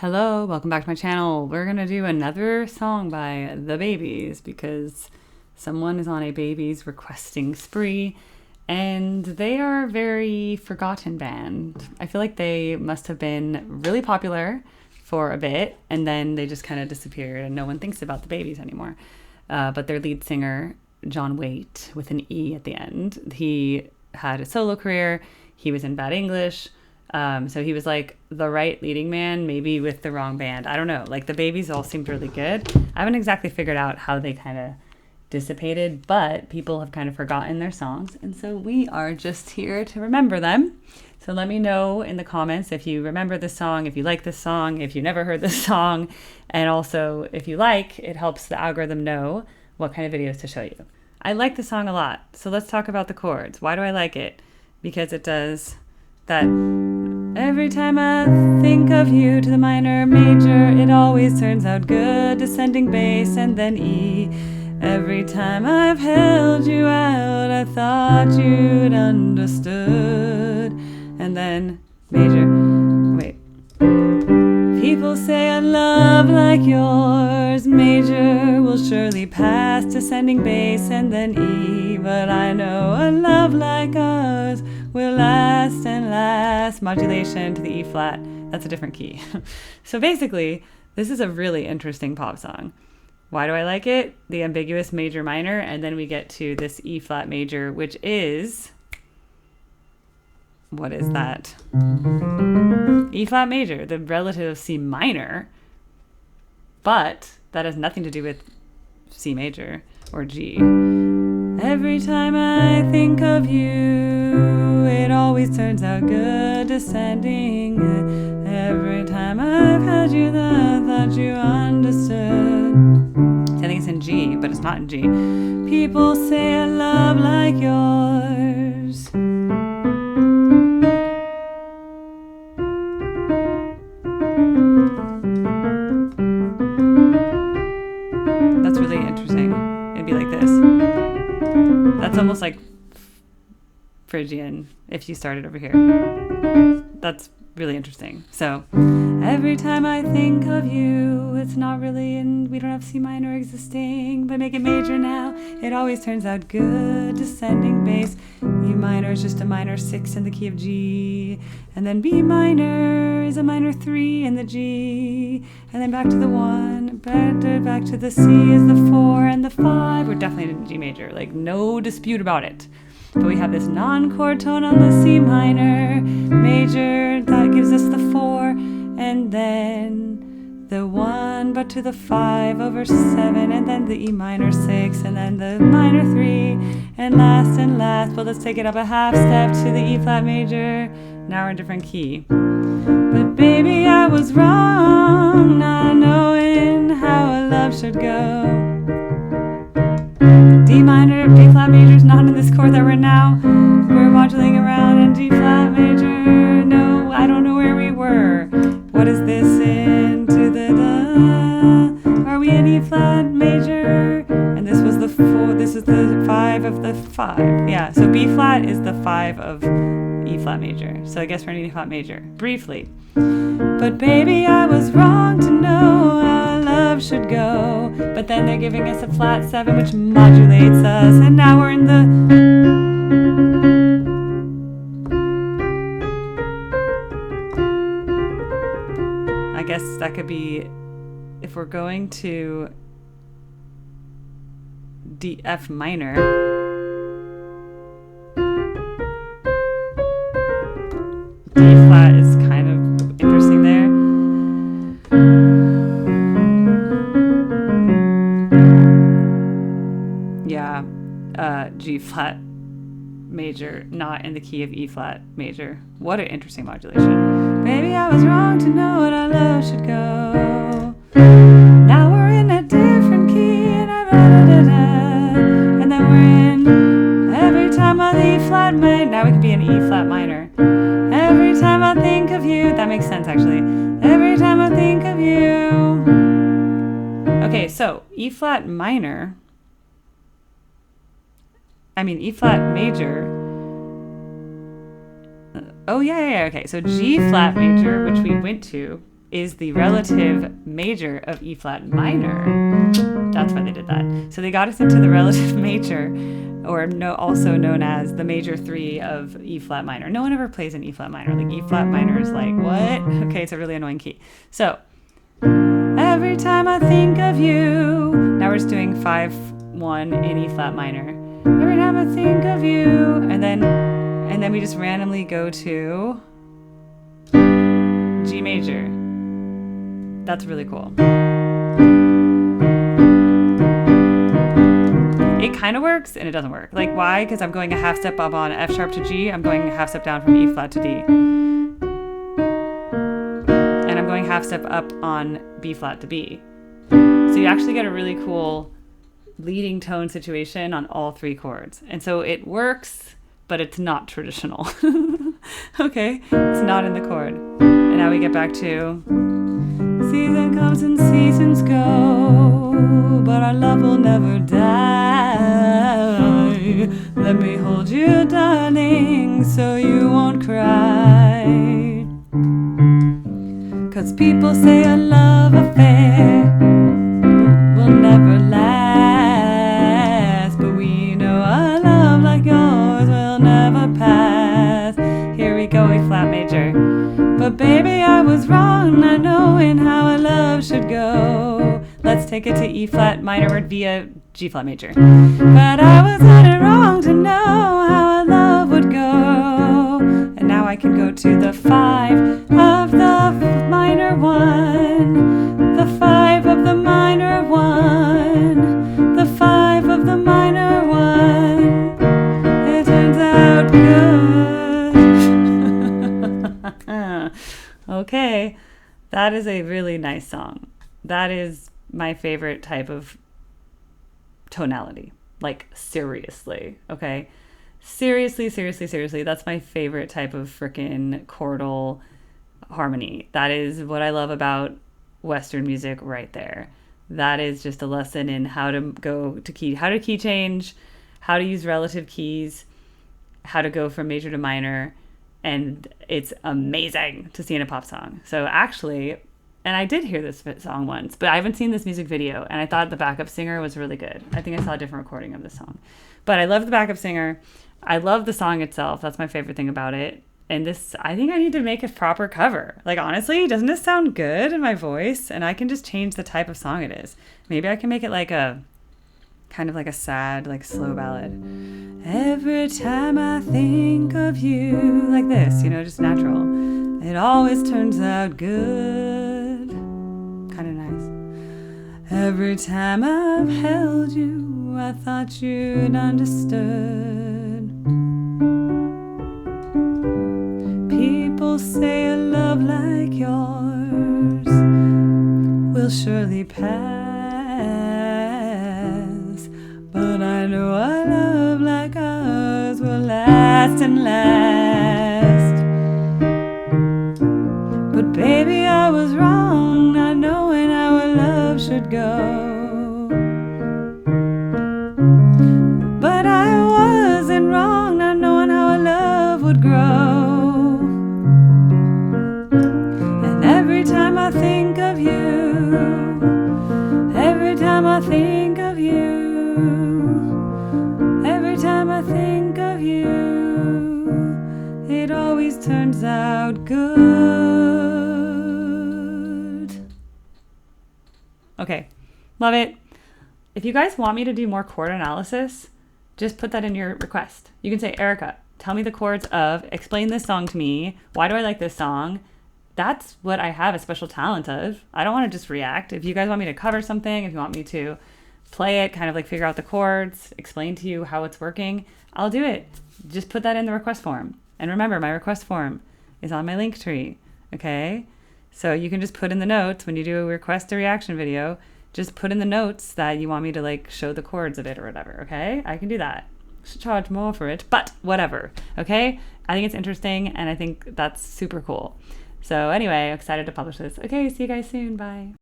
Hello, welcome back to my channel. We're gonna do another song by The Babies because someone is on a babies requesting spree and they are a very forgotten band. I feel like they must have been really popular for a bit and then they just kind of disappeared and no one thinks about The Babies anymore. But their lead singer, John Waite, with an E at the end, he had a solo career. He was in Bad English. So he was like the right leading man, maybe with the wrong band. I don't know. Like the Babies all seemed really good. I haven't exactly figured out how they kind of dissipated, but people have kind of forgotten their songs. And so we are just here to remember them. So let me know in the comments if you remember this song, if you like this song, if you never heard this song. And also if you like, it helps the algorithm know what kind of videos to show you. I like the song a lot. So let's talk about the chords. Why do I like it? Because it does that. Every time I think of you to the minor major, it always turns out good. Descending bass and then E. Every time I've held you out, I thought you'd understood. And then major. Wait. People say a love like yours, major, will surely pass. Descending bass and then E. But I know a love like ours will last and last. Modulation to the E flat. That's a different key. So basically, this is a really interesting pop song. Why do I like it? The ambiguous major minor, and then we get to this E flat major, which is, what is that? E flat major, the relative of C minor, but that has nothing to do with C major or G. Every time I think of you, it always turns out good. Descending. Every time I've had you, I thought you understood. I think it's in G, but it's not in G. People say a love like yours. That's really interesting. It'd be like this. That's almost like Phrygian if you started over here. That's really interesting. So, every time I think of you, it's not really in, we don't have C minor existing, but make it major now. It always turns out good. Descending bass. E minor is just a minor 6 in the key of G. And then B minor is a minor 3 in the G. And then back to the 1. Back to the C is the 4 and the 5. We're definitely in G major. Like, no dispute about it. But we have this non-chord tone on the C minor major. That gives us the 4. And then the 1, but to the 5 over 7. And then the E minor 6. And then the minor 3. And last. Well, let's take it up a half step to the E flat major. Now we're in a different key. But baby, I was wrong, not knowing how a love should go. D minor, D flat major is not in this chord that we're in now. We're modulating around in D flat major. No, I don't know where we were. What is this in? To the da. Are we in E flat major? And this was the 4. This is the 5 of the 5. Yeah, so B flat is the 5 of E flat major. So I guess we're in E flat major. Briefly. But baby, I was wrong to know how love should go. But then they're giving us a flat 7, which modulates us. And now we're in the... I guess that could be, if we're going to D, F minor. D flat is kind of interesting there. Yeah, G flat major, not in the key of E flat major. What an interesting modulation. Baby, I was wrong to know what our love should go. Now we're in a different key, and then we're in every time on the E flat minor. Now we could be in E flat minor. Every time I think of you, that makes sense actually. Every time I think of you. Okay, so E flat minor. E flat major. Oh yeah, okay. So G flat major, which we went to, is the relative major of E flat minor. That's why they did that. So they got us into the relative major, or also known as the major 3 of E flat minor. No one ever plays in E flat minor. Like E flat minor is like, what? Okay, it's a really annoying key. So every time I think of you. Now we're just doing 5-1 in E flat minor. Every time I think of you, and then we just randomly go to G major. That's really cool. It kind of works and it doesn't work. Like, why? Because I'm going a half step up on F sharp to G. I'm going a half step down from E flat to D. And I'm going half step up on B flat to B. So you actually get a really cool leading tone situation on all 3 chords. And so it works, but it's not traditional. Okay? It's not in the chord. And now we get back to season comes and seasons go, but our love will never die. Let me hold you, darling, so you won't cry. 'Cause people say a love affair will never last, but we know a love like yours will never pass. Here we go, E flat major. But baby, I was wrong, not knowing how a love should go. Let's take it to E flat minor via G flat major. But I was at it wrong to know how a love would go. And now I can go to the 5 of the minor 1, the 5 of the minor 1, the 5 of the minor 1. It turns out good. Okay, that is a really nice song. That is my favorite type of tonality. Like, seriously, okay? Seriously, that's my favorite type of frickin' chordal harmony. That is what I love about Western music right there. That is just a lesson in how to key change, how to use relative keys, how to go from major to minor, and it's amazing to see in a pop song. So actually, and I did hear this song once, but I haven't seen this music video, and I thought the backup singer was really good. I think I saw a different recording of this song. But I love the backup singer. I love the song itself. That's my favorite thing about it. And this, I think I need to make a proper cover. Like, honestly, doesn't this sound good in my voice? And I can just change the type of song it is. Maybe I can make it like a, kind of like a sad, like slow ballad. Every time I think of you, like this, just natural. It always turns out good. Kind of nice. Every time I've held you, I thought you'd understood. People say a love like yours will surely pass, but I know a love like ours will last and last. But baby, I was wrong, not knowing how our love should go. But I wasn't wrong, not knowing how our love would grow. And every time I think of you, every time I think of you, every time I think of you, it always turns out good. Okay, love it. If you guys want me to do more chord analysis, just put that in your request. You can say, Erica, tell me the chords of, explain this song to me. Why do I like this song? That's what I have a special talent of. I don't want to just react. If you guys want me to cover something, if you want me to play it, kind of like figure out the chords, explain to you how it's working, I'll do it. Just put that in the request form. And remember, my request form is on my link tree, okay? So you can just put in the notes when you do a request a reaction video, just put in the notes that you want me to like show the chords of it or whatever, okay? I can do that. Should charge more for it, but whatever, okay? I think it's interesting and I think that's super cool. So anyway, excited to publish this. Okay, see you guys soon. Bye.